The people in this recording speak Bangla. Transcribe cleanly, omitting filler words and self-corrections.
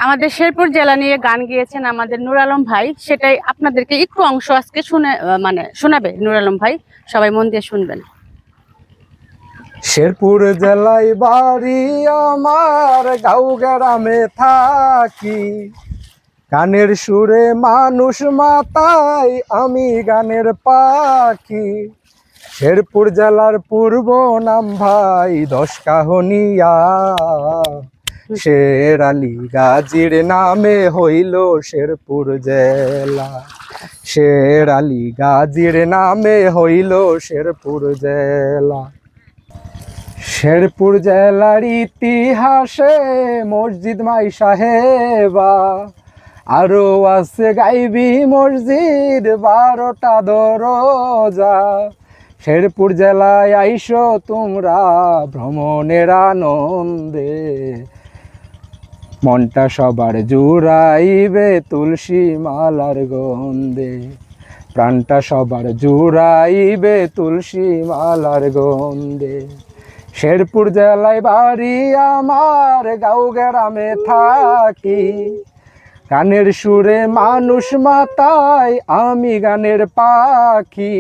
আমাদের শেরপুর জেলা নিয়ে গান গেয়েছেন আমাদের নূর আলম ভাই, সেটাই আপনাদেরকে একটু অংশ আজকে শুনে মানে শোনাবে নূর আলম ভাই। সবাই মন দিয়ে শুনবেন। শেরপুর জেলায় বাড়ি আমার, গাঁও গ্রামে থাকি, গানের সুরে মানুষ মাতাই, আমি গানের পাখি। শেরপুর জেলার পূর্ব নাম ভাই 10 কাহনিয়া, শের আলী গাজীর নামে হইল শেরপুর জেলা, শের আলী গাজীর নামে হইল শেরপুর জেলা। শেরপুর জেলার ইতিহাসে মসজিদ মাই সাহেবা, আরো আছে গাইবি মসজিদ 12টা দরজা। শেরপুর জেলায় আইসো তোমরা ভ্রমণের আনন্দে, মনটা সবার জুড়াইবে তুলসী মালার গন্ধে, প্রাণটা সবার জুড়াইবে তুলসী মালার গন্ধে। শেরপুর জেলায় বাড়ি আমার, গাঁও গ্রামে থাকি, গানের সুরে মানুষ মাতাই, আমি গানের পাখি।